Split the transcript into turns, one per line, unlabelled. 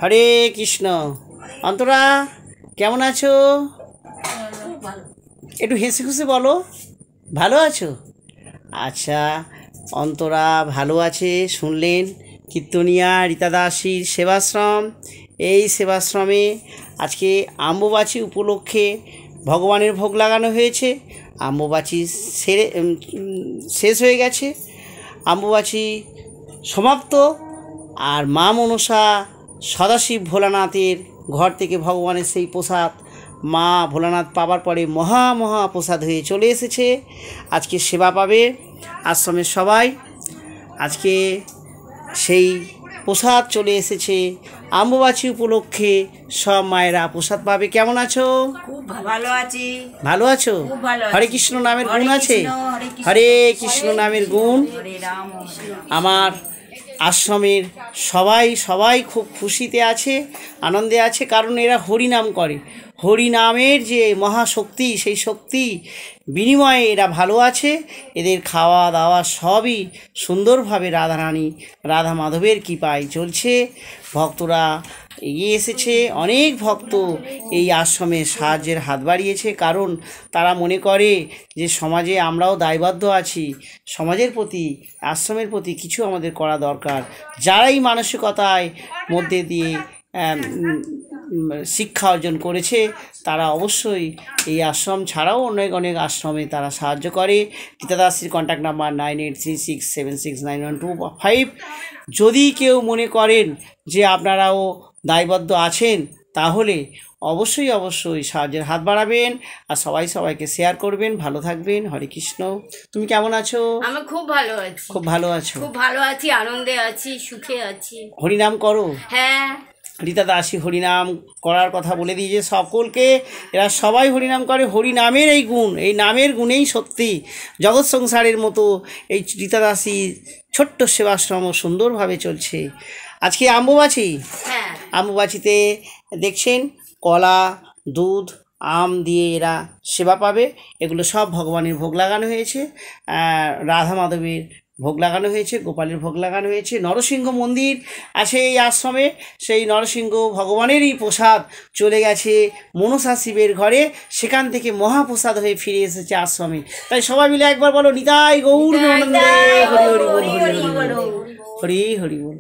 হরে কৃষ্ণ। অন্তরা কেমন আছো? একটু হেসে খুশি বলো, ভালো আছো? আচ্ছা, অন্তরা ভালো আছে শুনলেন। কীর্তনিয়া রীতা দাসীর সেবাশ্রম, এই সেবাশ্রমে আজকে অম্বুবাচী উপলক্ষে ভগবানের ভোগ লাগানো হয়েছে। অম্বুবাচী শেষ হয়ে গেছে, অম্বুবাচী সমাপ্ত। আর মা মনসা সদাশিব ভোলানাথের ঘর থেকে ভগবানের সেই প্রসাদ মা ভোলানাথ পাবার পরে মহা প্রসাদ হয়ে চলে এসেছে। আজকে সেবা পাবে আশ্রমের সবাই। আজকে সেই প্রসাদ চলে এসেছে। অম্বুবাচী উপলক্ষে সব মায়েরা প্রসাদ পাবে। কেমন আছো?
খুব ভালো আছি।
ভালো আছো?
খুব ভালো আছি।
হরে কৃষ্ণ নামের গুণ আছে। হরে কৃষ্ণ নামের গুণ। আমার আশ্রমের সবাই খুব খুশিতে আছে, আনন্দে আছে, কারণ এরা হরিনাম করে। হরিনামের যে মহাশক্তি, সেই শক্তি বিনিময়ে এরা ভালো আছে। এদের খাওয়া দাওয়া সবই সুন্দরভাবে রাধারানী রাধা মাধবের কৃপায় চলছে। ভক্তরা এগিয়ে এসেছে, অনেক ভক্ত এই আশ্রমে সাহায্যের হাত বাড়িয়েছে, কারণ তারা মনে করে যে সমাজে আমরাও দায়বদ্ধ আছি, সমাজের প্রতি আশ্রমের প্রতি কিছু আমাদের করা দরকার। যারাই মানসিকতায় মধ্যে দিয়ে শিক্ষা অর্জন করেছে তারা অবশ্যই এই আশ্রম ছাড়াও অনেক আশ্রমে তারা সাহায্য করে। রীতা দাসীর কন্ট্যাক্ট নাম্বার 9836769125। যদি কেউ মনে করেন যে আপনারাও দায়বদ্ধ আছেন, তাহলে অবশ্যই সাহায্যের হাত বাড়াবেন আর সবাইকে শেয়ার করবেন। ভালো থাকবেন। হরে কৃষ্ণ। তুমি কেমন আছো?
আমি খুব ভালো আছি।
খুব ভালো আছো?
খুব ভালো আছি, আনন্দে আছি, সুখে আছি।
হরিনাম করো?
হ্যাঁ।
রীতা দাসী হরিনাম করার কথা বলে দিয়েছে সকলকে। এরা সবাই হরিনাম করে। হরিনামের এই গুণ, এই নামের গুণেই সত্যি জগৎ সংসারের মতো এই রীতা দাসী ছোট্ট সেবাশ্রম সুন্দরভাবে চলছে। আজকে অম্বুবাচী।
হ্যাঁ।
অম্বুবাচীতে দেখছেন কলা, দুধ, আম দিয়ে এরা সেবা পাবে। এগুলো সব ভগবানের ভোগ লাগানো হয়েছে, রাধা মাধবের ভোগ লাগানো হয়েছে, গোপালের ভোগ লাগানো হয়েছে। নরসিংহ মন্দির আছে এই আশ্রমে, সেই নরসিংহ ভগবানেরই প্রসাদ চলে গেছে মনসা শিবের ঘরে, সেখান থেকে মহাপ্রসাদ হয়ে ফিরে এসেছে আশ্রমে। তাই সবাই মিলে একবার বলো, নিতাই গৌর নন্দে হরি হরি বল, হরি হরি বল, হরি হরি বল।